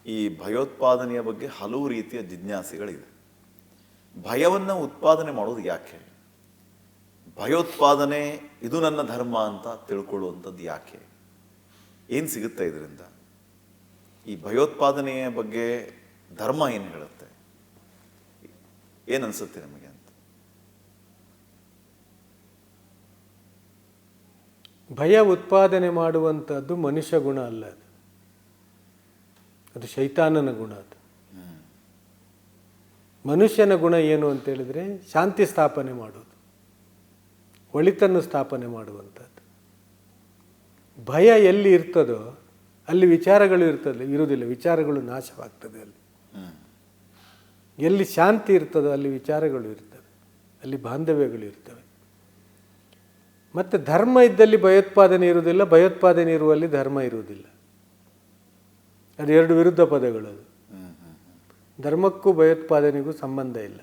ಈ ಭಯೋತ್ಪಾದನೆಯ ಬಗ್ಗೆ ಹಲವು ರೀತಿಯ ಜಿಜ್ಞಾಸೆಗಳಿದೆ. ಭಯವನ್ನು ಉತ್ಪಾದನೆ ಮಾಡೋದು ಯಾಕೆ? ಭಯೋತ್ಪಾದನೆ ಇದು ನನ್ನ ಧರ್ಮ ಅಂತ ತಿಳ್ಕೊಳ್ಳುವಂಥದ್ದು ಯಾಕೆ? ಏನು ಸಿಗುತ್ತೆ ಇದರಿಂದ? ಈ ಭಯೋತ್ಪಾದನೆಯ ಬಗ್ಗೆ ಧರ್ಮ ಏನು ಹೇಳುತ್ತೆ? ಏನನ್ಸುತ್ತೆ ನಮಗೆ ಅಂತ? ಭಯ ಉತ್ಪಾದನೆ ಮಾಡುವಂಥದ್ದು ಮನುಷ್ಯ ಗುಣ ಅಲ್ಲ, ಅದು ಶೈತಾನನ ಗುಣ. ಅದು ಮನುಷ್ಯನ ಗುಣ ಏನು ಅಂತೇಳಿದರೆ ಶಾಂತಿ ಸ್ಥಾಪನೆ ಮಾಡೋದು, ಒಳಿತನ್ನು ಸ್ಥಾಪನೆ ಮಾಡುವಂಥದ್ದು. ಭಯ ಎಲ್ಲಿ ಇರ್ತದೋ ಅಲ್ಲಿ ವಿಚಾರಗಳು ಇರುವುದಿಲ್ಲ, ವಿಚಾರಗಳು ನಾಶವಾಗ್ತದೆ. ಅಲ್ಲಿ ಎಲ್ಲಿ ಶಾಂತಿ ಇರ್ತದೋ ಅಲ್ಲಿ ವಿಚಾರಗಳು ಇರ್ತವೆ, ಅಲ್ಲಿ ಬಾಂಧವ್ಯಗಳು ಇರ್ತವೆ. ಮತ್ತು ಧರ್ಮ ಇದ್ದಲ್ಲಿ ಭಯೋತ್ಪಾದನೆ ಇರುವುದಿಲ್ಲ, ಭಯೋತ್ಪಾದನೆ ಇರುವಲ್ಲಿ ಧರ್ಮ ಇರುವುದಿಲ್ಲ. ಅದು ಎರಡು ವಿರುದ್ಧ ಪದಗಳು. ಅದು ಧರ್ಮಕ್ಕೂ ಭಯೋತ್ಪಾದನೆಗೂ ಸಂಬಂಧ ಇಲ್ಲ.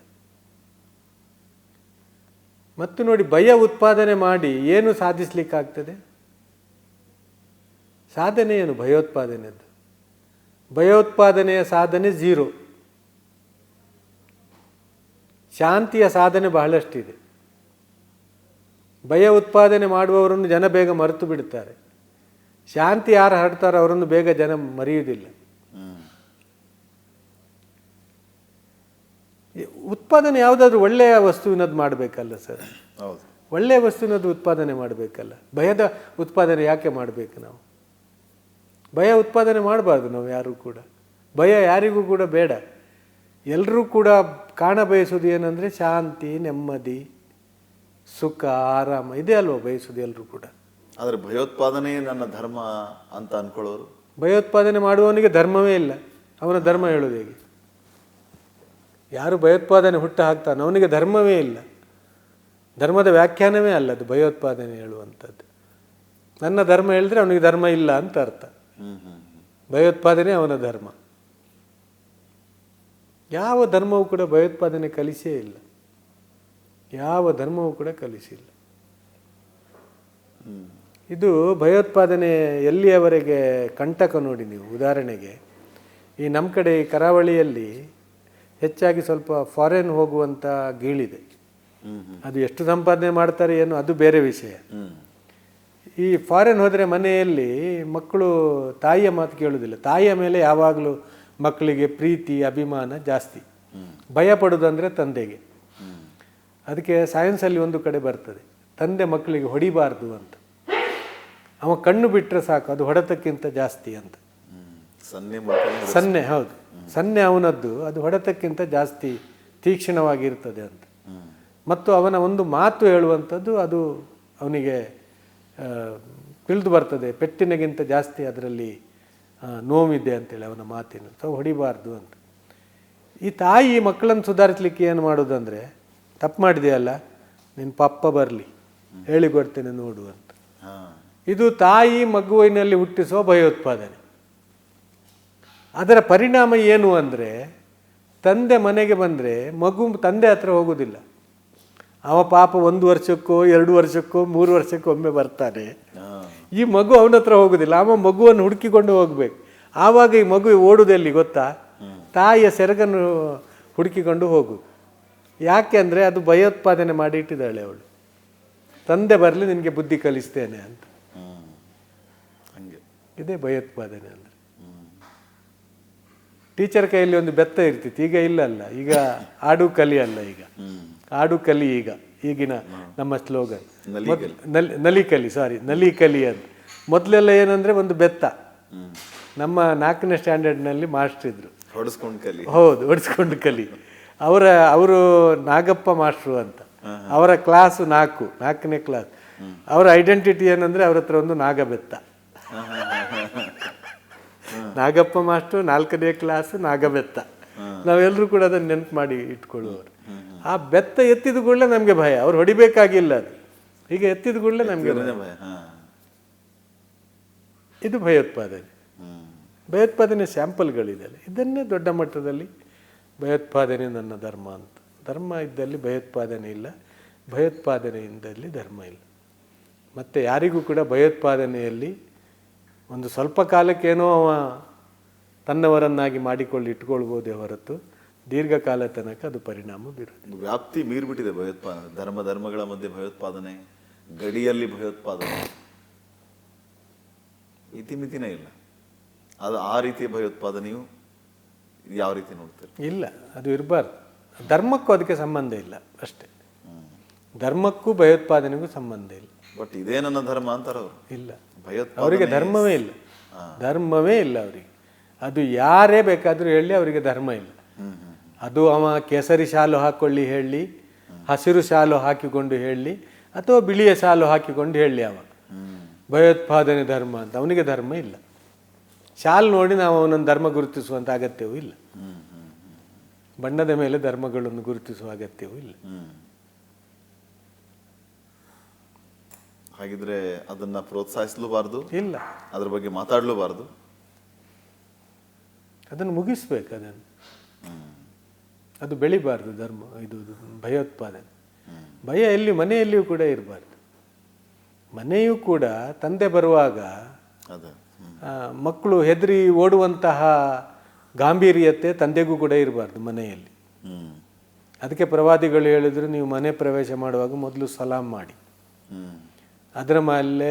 ಮತ್ತು ನೋಡಿ, ಭಯ ಉತ್ಪಾದನೆ ಮಾಡಿ ಏನು ಸಾಧಿಸಲಿಕ್ಕಾಗ್ತದೆ? ಸಾಧನೆ ಏನು ಭಯೋತ್ಪಾದನೆಯದ್ದು? ಭಯೋತ್ಪಾದನೆಯ ಸಾಧನೆ ಝೀರೋ. ಶಾಂತಿಯ ಸಾಧನೆ ಬಹಳಷ್ಟಿದೆ. ಭಯ ಉತ್ಪಾದನೆ ಮಾಡುವವರನ್ನು ಜನ ಬೇಗ ಮರೆತು ಬಿಡುತ್ತಾರೆ. ಶಾಂತಿ ಯಾರು ಹರಡ್ತಾರೋ ಅವರನ್ನು ಬೇಗ ಜನ ಮರೆಯುವುದಿಲ್ಲ. ಉತ್ಪಾದನೆ ಯಾವುದಾದ್ರೂ ಒಳ್ಳೆಯ ವಸ್ತುವಿನದ್ದು ಮಾಡಬೇಕಲ್ಲ ಸರ್? ಹೌದು, ಒಳ್ಳೆಯ ವಸ್ತುವಿನದ್ದು ಉತ್ಪಾದನೆ ಮಾಡಬೇಕಲ್ಲ. ಭಯದ ಉತ್ಪಾದನೆ ಯಾಕೆ ಮಾಡಬೇಕು ನಾವು? ಭಯ ಉತ್ಪಾದನೆ ಮಾಡಬಾರ್ದು ನಾವು ಯಾರೂ ಕೂಡ. ಭಯ ಯಾರಿಗೂ ಕೂಡ ಬೇಡ. ಎಲ್ಲರೂ ಕೂಡ ಕಾಣ ಬಯಸೋದು ಏನಂದರೆ ಶಾಂತಿ, ನೆಮ್ಮದಿ, ಸುಖ, ಆರಾಮ, ಇದೇ ಅಲ್ವ ಬಯಸೋದು ಎಲ್ಲರೂ ಕೂಡ. ಆದರೆ ಭಯೋತ್ಪಾದನೆ ನನ್ನ ಧರ್ಮ ಅಂತ ಅನ್ಕೊಳ್ಳೋರು? ಭಯೋತ್ಪಾದನೆ ಮಾಡುವವನಿಗೆ ಧರ್ಮವೇ ಇಲ್ಲ. ಅವನ ಧರ್ಮ ಹೇಳೋದು ಹೇಗೆ? ಯಾರು ಭಯೋತ್ಪಾದನೆ ಹುಟ್ಟು ಹಾಕ್ತಾನೆ ಅವನಿಗೆ ಧರ್ಮವೇ ಇಲ್ಲ. ಧರ್ಮದ ವ್ಯಾಖ್ಯಾನವೇ ಅಲ್ಲ ಅದು ಭಯೋತ್ಪಾದನೆ ಹೇಳುವಂಥದ್ದು. ನನ್ನ ಧರ್ಮ ಹೇಳಿದ್ರೆ ಅವನಿಗೆ ಧರ್ಮ ಇಲ್ಲ ಅಂತ ಅರ್ಥ. ಭಯೋತ್ಪಾದನೆ ಅವನ ಧರ್ಮ. ಯಾವ ಧರ್ಮವೂ ಕೂಡ ಭಯೋತ್ಪಾದನೆ ಕಲಿಸೇ ಇಲ್ಲ. ಯಾವ ಧರ್ಮವೂ ಕೂಡ ಕಲಿಸಿಲ್ಲ. ಇದು ಭಯೋತ್ಪಾದನೆ ಎಲ್ಲಿಯವರೆಗೆ ಕಂಟಕ ನೋಡಿ ನೀವು. ಉದಾಹರಣೆಗೆ ಈ ನಮ್ಮ ಕಡೆ ಈ ಕರಾವಳಿಯಲ್ಲಿ ಹೆಚ್ಚಾಗಿ ಸ್ವಲ್ಪ ಫಾರಿನ್ ಹೋಗುವಂಥ ಗೀಳಿದೆ. ಅದು ಎಷ್ಟು ಸಂಪಾದನೆ ಮಾಡ್ತಾರೆ ಏನು ಅದು ಬೇರೆ ವಿಷಯ. ಈ ಫಾರಿನ್ ಹೋದರೆ ಮನೆಯಲ್ಲಿ ಮಕ್ಕಳು ತಾಯಿಯ ಮಾತು ಕೇಳೋದಿಲ್ಲ. ತಾಯಿಯ ಮೇಲೆ ಯಾವಾಗಲೂ ಮಕ್ಕಳಿಗೆ ಪ್ರೀತಿ, ಅಭಿಮಾನ ಜಾಸ್ತಿ. ಭಯ ಪಡೋದಂದರೆ ತಂದೆಗೆ. ಅದಕ್ಕೆ ಸೈನ್ಸಲ್ಲಿ ಒಂದು ಕಡೆ ಬರ್ತದೆ, ತಂದೆ ಮಕ್ಕಳಿಗೆ ಹೊಡಿಬಾರ್ದು ಅಂತ. ಅವ ಕಣ್ಣು ಬಿಟ್ಟರೆ ಸಾಕು, ಅದು ಹೊಡೆತಕ್ಕಿಂತ ಜಾಸ್ತಿ ಅಂತ. ಸನ್ನೆ, ಹೌದು, ಸನ್ನೆ ಅವನದ್ದು, ಅದು ಹೊಡೆತಕ್ಕಿಂತ ಜಾಸ್ತಿ ತೀಕ್ಷ್ಣವಾಗಿರ್ತದೆ ಅಂತ. ಮತ್ತು ಅವನ ಒಂದು ಮಾತು ಹೇಳುವಂಥದ್ದು ಅದು ಅವನಿಗೆ ತಿಳಿದು ಬರ್ತದೆ, ಪೆಟ್ಟಿನಗಿಂತ ಜಾಸ್ತಿ ಅದರಲ್ಲಿ ನೋವಿದೆ ಅಂತೇಳಿ ಅವನ ಮಾತಿನ. ಸೊ ಹೊಡಿಬಾರ್ದು ಅಂತ. ಈ ತಾಯಿ ಮಕ್ಕಳನ್ನು ಸುಧಾರಿಸಲಿಕ್ಕೆ ಏನು ಮಾಡೋದಂದರೆ, ತಪ್ಪು ಮಾಡಿದೆಯಲ್ಲ ನಿನ್ನ ಪಪ್ಪ ಬರಲಿ ಹೇಳಿಕೊಡ್ತೇನೆ ನೋಡು ಅಂತ. ಇದು ತಾಯಿ ಮಗುವಿನಲ್ಲಿ ಹುಟ್ಟಿಸುವ ಭಯೋತ್ಪಾದನೆ. ಅದರ ಪರಿಣಾಮ ಏನು ಅಂದರೆ, ತಂದೆ ಮನೆಗೆ ಬಂದರೆ ಮಗು ತಂದೆ ಹತ್ರ ಹೋಗೋದಿಲ್ಲ. ಅವ ಪಾಪ 1 ವರ್ಷಕ್ಕೋ 2 ವರ್ಷಕ್ಕೋ 3 ವರ್ಷಕ್ಕೋ ಒಮ್ಮೆ ಬರ್ತಾನೆ. ಈ ಮಗು ಅವನ ಹತ್ರ ಹೋಗೋದಿಲ್ಲ. ಅವ ಮಗುವನ್ನು ಹುಡುಕಿಕೊಂಡು ಹೋಗ್ಬೇಕು. ಆವಾಗ ಈ ಮಗು ಓಡುವುದೆಲ್ಲಿ ಗೊತ್ತಾ? ತಾಯಿಯ ಸೆರಗನ್ನು ಹುಡುಕಿಕೊಂಡು ಹೋಗುದು. ಯಾಕೆ ಅಂದರೆ ಅದು ಭಯೋತ್ಪಾದನೆ ಮಾಡಿ ಇಟ್ಟಿದ್ದಾಳೆ ಅವಳು. ತಂದೆ ಬರಲಿ ನಿನಗೆ ಬುದ್ಧಿ ಕಲಿಸ್ತೇನೆ ಅಂತ. ಇದೇ ಭಯೋತ್ಪಾದನೆ ಅಂದರೆ. ಟೀಚರ್ ಕೈಯಲ್ಲಿ ಒಂದು ಬೆತ್ತ ಇರ್ತಿತ್ತು, ಈಗ ಇಲ್ಲಲ್ಲ. ಈಗ ಆಡು ಕಲಿ ಅಲ್ಲ, ಈಗ ಆಡು ಕಲಿ. ಈಗಿನ ನಮ್ಮ ಸ್ಲೋಗನ್ ನಲಿ ಕಲಿ ಅಂತ. ಮೊದಲೆಲ್ಲ ಏನಂದರೆ ಒಂದು ಬೆತ್ತ. ನಮ್ಮ 4ನೇ ಸ್ಟ್ಯಾಂಡರ್ಡ್ನಲ್ಲಿ ಮಾಸ್ಟರ್ ಇದ್ರು, ಹೌದು, ಹೊಡಿಸ್ಕೊಂಡು ಕಲಿ. ಅವರು ನಾಗಪ್ಪ ಮಾಸ್ಟ್ರು ಅಂತ. ಅವರ ಕ್ಲಾಸು 4ನೇ ಕ್ಲಾಸ್. ಅವರ ಐಡೆಂಟಿಟಿ ಏನಂದರೆ ಅವ್ರ ಹತ್ರ ಒಂದು ನಾಗಬೆತ್ತ. ನಾಗಪ್ಪ ಮಾಸ್ಟ್ರು 4ನೇ ಕ್ಲಾಸ್ ನಾಗಬೆತ್ತ. ನಾವೆಲ್ಲರೂ ಕೂಡ ಅದನ್ನು ನೆನಪು ಮಾಡಿ ಇಟ್ಕೊಳ್ಳುವವರು. ಆ ಬೆತ್ತ ಎತ್ತಿದ ಕೂಡಲೇ ನಮಗೆ ಭಯ. ಅವ್ರು ಹೊಡಿಬೇಕಾಗಿಲ್ಲ, ಅದು ಈಗ ಎತ್ತಿದ ಕೂಡಲೇ ನಮಗೆ ಭಯ. ಇದು ಭಯೋತ್ಪಾದನೆ. ಭಯೋತ್ಪಾದನೆ ಸ್ಯಾಂಪಲ್ಗಳಿದೆ. ಇದನ್ನೇ ದೊಡ್ಡ ಮಟ್ಟದಲ್ಲಿ ಭಯೋತ್ಪಾದನೆ ನನ್ನ ಧರ್ಮ ಅಂತ. ಧರ್ಮ ಇದ್ದಲ್ಲಿ ಭಯೋತ್ಪಾದನೆ ಇಲ್ಲ, ಭಯೋತ್ಪಾದನೆಯಿಂದಲ್ಲಿ ಧರ್ಮ ಇಲ್ಲ. ಮತ್ತು ಯಾರಿಗೂ ಕೂಡ ಭಯೋತ್ಪಾದನೆಯಲ್ಲಿ ಒಂದು ಸ್ವಲ್ಪ ಕಾಲಕ್ಕೇನೋ ಅವ ತನ್ನವರನ್ನಾಗಿ ಮಾಡಿಕೊಳ್ಳಿ ಇಟ್ಕೊಳ್ಬೋದೇ ಹೊರತು ದೀರ್ಘಕಾಲ ತನಕ ಅದು ಪರಿಣಾಮ ಬೀರುತ್ತದೆ. ವ್ಯಾಪ್ತಿ ಮೀರ್ಬಿಟ್ಟಿದೆ ಭಯೋತ್ಪಾದನೆ. ಧರ್ಮಗಳ ಮಧ್ಯೆ ಭಯೋತ್ಪಾದನೆ, ಗಡಿಯಲ್ಲಿ ಭಯೋತ್ಪಾದನೆ, ಇತಿಮಿತಿನೇ ಇಲ್ಲ. ಅದು ಆ ರೀತಿಯ ಭಯೋತ್ಪಾದನೆಯು ಯಾವ ರೀತಿ ನೋಡ್ತಾರೆ? ಇಲ್ಲ, ಅದು ಇರಬಾರ್ದು. ಧರ್ಮಕ್ಕೂ ಅದಕ್ಕೆ ಸಂಬಂಧ ಇಲ್ಲ ಅಷ್ಟೇ. ಧರ್ಮಕ್ಕೂ ಭಯೋತ್ಪಾದನೆಗೂ ಸಂಬಂಧ ಇಲ್ಲ. ಬಟ್ ಇದೇ ನನ್ನ ಧರ್ಮ ಅಂತಾರ ಅವರು. ಇಲ್ಲ, ಭಯೋತ್ಪಾದನೆ ಅವರಿಗೆ ಧರ್ಮವೇ ಇಲ್ಲ. ಧರ್ಮವೇ ಇಲ್ಲ ಅವರಿಗೆ. ಅದು ಯಾರೇ ಬೇಕಾದರೂ ಹೇಳಿ, ಅವರಿಗೆ ಧರ್ಮ ಇಲ್ಲ. ಅದು ಅವ ಕೇಸರಿ ಶಾಲು ಹಾಕೊಳ್ಳಿ ಹೇಳಿ, ಹಸಿರು ಶಾಲು ಹಾಕಿಕೊಂಡು ಹೇಳಿ, ಅಥವಾ ಬಿಳಿಯ ಶಾಲು ಹಾಕಿಕೊಂಡು ಹೇಳಿ ಅವ ಭಯೋತ್ಪಾದನೆ ಧರ್ಮ ಅಂತ. ಅವನಿಗೆ ಧರ್ಮ ಇಲ್ಲ. ಶಾಲು ನೋಡಿ ನಾವು ಅವನನ್ನು ಧರ್ಮ ಗುರುತಿಸುವಂಥ ಅಗತ್ಯವೂ ಇಲ್ಲ. ಬಣ್ಣದ ಮೇಲೆ ಧರ್ಮಗಳನ್ನು ಗುರುತಿಸುವ ಅಗತ್ಯವೂ ಇಲ್ಲ. ಹಾಗಿದ್ರೆ ಅದನ್ನ ಪ್ರೋತ್ಸಾಹಿಸಲೂಬಾರ್ದು, ಇಲ್ಲ, ಅದ್ರ ಬಗ್ಗೆ ಮಾತಾಡಲೂಬಾರ್ದು. ಅದನ್ನು ಮುಗಿಸ್ಬೇಕು. ಅದನ್ನು ಅದು ಬೆಳಿಬಾರ್ದು. ಧರ್ಮ ಇದು ಭಯೋತ್ಪಾದನೆ ಭಯ ಎಲ್ಲಿ ಮನೆಯಲ್ಲಿಯೂ ಕೂಡ ಇರಬಾರ್ದು. ಮನೆಯೂ ಕೂಡ ತಂದೆ ಬರುವಾಗ ಮಕ್ಕಳು ಹೆದರಿ ಓಡುವಂತಹ ಗಾಂಭೀರ್ಯತೆ ತಂದೆಗೂ ಕೂಡ ಇರಬಾರ್ದು ಮನೆಯಲ್ಲಿ. ಅದಕ್ಕೆ ಪ್ರವಾದಿಗಳು ಹೇಳಿದ್ರು, ನೀವು ಮನೆ ಪ್ರವೇಶ ಮಾಡುವಾಗ ಮೊದಲು ಸಲಾಂ ಮಾಡಿ, ಅದರ ಮೇಲೆ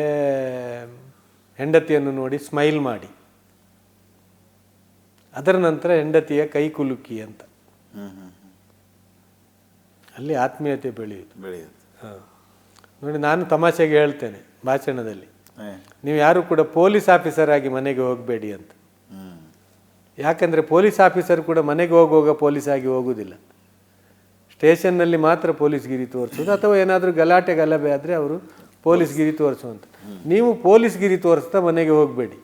ಹೆಂಡತಿಯನ್ನು ನೋಡಿ ಸ್ಮೈಲ್ ಮಾಡಿ, ಅದರ ನಂತರ ಹೆಂಡತಿಯ ಕೈ ಕುಲುಕಿ ಅಂತ. ಅಲ್ಲಿ ಆತ್ಮೀಯತೆ ಬೆಳೆಯುತ್ತೆ. ನೋಡಿ, ನಾನು ತಮಾಷೆಗೆ ಹೇಳ್ತೇನೆ ಭಾಷಣದಲ್ಲಿ, ನೀವು ಯಾರು ಕೂಡ ಪೊಲೀಸ್ ಆಫೀಸರ್ ಆಗಿ ಮನೆಗೆ ಹೋಗಬೇಡಿ ಅಂತ. ಯಾಕಂದರೆ ಪೊಲೀಸ್ ಆಫೀಸರ್ ಕೂಡ ಮನೆಗೆ ಹೋಗುವಾಗ ಪೊಲೀಸ್ ಆಗಿ ಹೋಗುವುದಿಲ್ಲ. ಸ್ಟೇಷನ್ನಲ್ಲಿ ಮಾತ್ರ ಪೊಲೀಸ್ಗಿರಿ ತೋರಿಸೋದು, ಅಥವಾ ಏನಾದರೂ ಗಲಾಟೆ ಆದರೆ ಅವರು ಪೊಲೀಸ್ಗಿರಿ ತೋರಿಸುವಂಥ. ನೀವು ಪೊಲೀಸ್ಗಿರಿ ತೋರಿಸ್ತಾ ಮನೆಗೆ ಹೋಗಬೇಡಿ.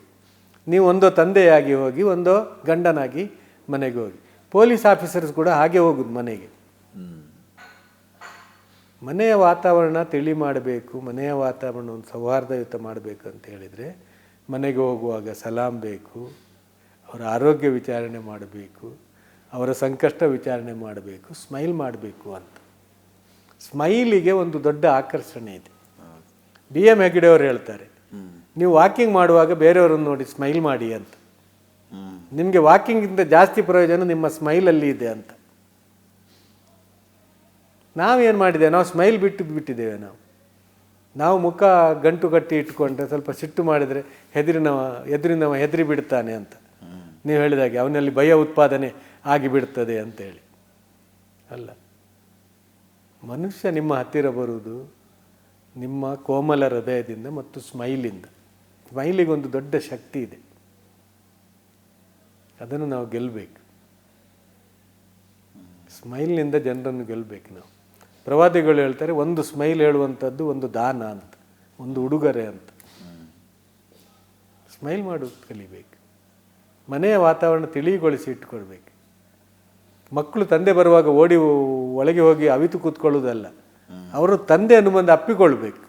ನೀವು ಒಂದೋ ತಂದೆಯಾಗಿ ಹೋಗಿ, ಒಂದೋ ಗಂಡನಾಗಿ ಮನೆಗೆ ಹೋಗಿ. ಪೊಲೀಸ್ ಆಫೀಸರ್ಸ್ ಕೂಡ ಹಾಗೆ ಹೋಗುದು ಮನೆಗೆ. ಮನೆಯ ವಾತಾವರಣ ತಿಳಿ ಮಾಡಬೇಕು, ಮನೆಯ ವಾತಾವರಣವನ್ನು ಸೌಹಾರ್ದಯುತ ಮಾಡಬೇಕು ಅಂತ ಹೇಳಿದರೆ ಮನೆಗೆ ಹೋಗುವಾಗ ಸಲಾಂ ಬೇಕು, ಅವರ ಆರೋಗ್ಯ ವಿಚಾರಣೆ ಮಾಡಬೇಕು, ಅವರ ಸಂಕಷ್ಟ ವಿಚಾರಣೆ ಮಾಡಬೇಕು, ಸ್ಮೈಲ್ ಮಾಡಬೇಕು ಅಂತ. ಸ್ಮೈಲಿಗೆ ಒಂದು ದೊಡ್ಡ ಆಕರ್ಷಣೆ ಇದೆ. BM ಹೆಗ್ಡೆ ಅವರು ಹೇಳ್ತಾರೆ, ನೀವು ವಾಕಿಂಗ್ ಮಾಡುವಾಗ ಬೇರೆಯವರನ್ನು ನೋಡಿ ಸ್ಮೈಲ್ ಮಾಡಿ ಅಂತ. ನಿಮಗೆ ವಾಕಿಂಗಿಂತ ಜಾಸ್ತಿ ಪ್ರಯೋಜನ ನಿಮ್ಮ ಸ್ಮೈಲಲ್ಲಿ ಇದೆ ಅಂತ. ನಾವೇನು ಮಾಡಿದ್ದೇವೆ, ನಾವು ಸ್ಮೈಲ್ ಬಿಟ್ಟಿದ್ದೇವೆ. ನಾವು ಮುಖ ಗಂಟು ಕಟ್ಟಿ ಇಟ್ಕೊಂಡ್ರೆ, ಸ್ವಲ್ಪ ಸಿಟ್ಟು ಮಾಡಿದರೆ ಎದುರಿನವ ಹೆದರಿ ಬಿಡ್ತಾನೆ ಅಂತ ನೀವು ಹೇಳಿದಾಗೆ, ಅವನಲ್ಲಿ ಭಯ ಉತ್ಪಾದನೆ ಆಗಿಬಿಡ್ತದೆ ಅಂತೇಳಿ. ಅಲ್ಲ, ಮನುಷ್ಯ ನಿಮ್ಮ ಹತ್ತಿರ ಬರುವುದು ನಿಮ್ಮ ಕೋಮಲ ಹೃದಯದಿಂದ ಮತ್ತು ಸ್ಮೈಲಿಂದ. ಸ್ಮೈಲಿಗೊಂದು ದೊಡ್ಡ ಶಕ್ತಿ ಇದೆ, ಅದನ್ನು ನಾವು ಗೆಲ್ಲಬೇಕು. ಸ್ಮೈಲ್ನಿಂದ ಜನರನ್ನು ಗೆಲ್ಲಬೇಕು ನಾವು. ಪ್ರವಾದಿಗಳು ಹೇಳ್ತಾರೆ, ಒಂದು ಸ್ಮೈಲ್ ಹೇಳುವಂಥದ್ದು ಒಂದು ದಾನ ಅಂತ, ಒಂದು ಉಡುಗೊರೆ ಅಂತ. ಸ್ಮೈಲ್ ಮಾಡೋದು ಕಲಿಬೇಕು. ಮನೆಯ ವಾತಾವರಣ ತಿಳಿಗೊಳಿಸಿ ಇಟ್ಕೊಳ್ಬೇಕು. ಮಕ್ಕಳು ತಂದೆ ಬರುವಾಗ ಓಡಿ ಒಳಗೆ ಹೋಗಿ ಅವಿತು ಕೂತ್ಕೊಳ್ಳೋದಲ್ಲ, ಅವರು ತಂದೆಯನ್ನು ಬಂದು ಅಪ್ಪಿಕೊಳ್ಬೇಕು.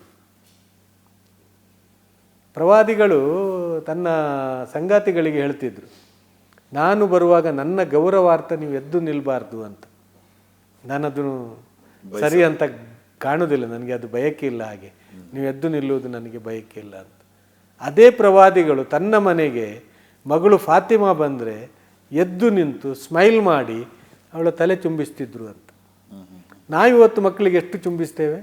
ಪ್ರವಾದಿಗಳು ತನ್ನ ಸಂಗಾತಿಗಳಿಗೆ ಹೇಳ್ತಿದ್ರು, ನಾನು ಬರುವಾಗ ನನ್ನ ಗೌರವಾರ್ಥ ನೀವು ಎದ್ದು ನಿಲ್ಲಬಾರ್ದು ಅಂತ. ನಾನದನ್ನು ಸರಿ ಅಂತ ಕಾಣುವುದಿಲ್ಲ, ನನಗೆ ಅದು ಬಯಕೆ ಇಲ್ಲ, ಹಾಗೆ ನೀವು ಎದ್ದು ನಿಲ್ಲುವುದು ನನಗೆ ಬಯಕೆ ಇಲ್ಲ ಅಂತ. ಅದೇ ಪ್ರವಾದಿಗಳು ತನ್ನ ಮನೆಗೆ ಮಗಳು ಫಾತಿಮಾ ಬಂದರೆ ಎದ್ದು ನಿಂತು ಸ್ಮೈಲ್ ಮಾಡಿ ಅವಳ ತಲೆ ಚುಂಬಿಸ್ತಿದ್ರು ಅಂತ. ನಾವಿವತ್ತು ಮಕ್ಕಳಿಗೆ ಎಷ್ಟು ಚುಂಬಿಸ್ತೇವೆ?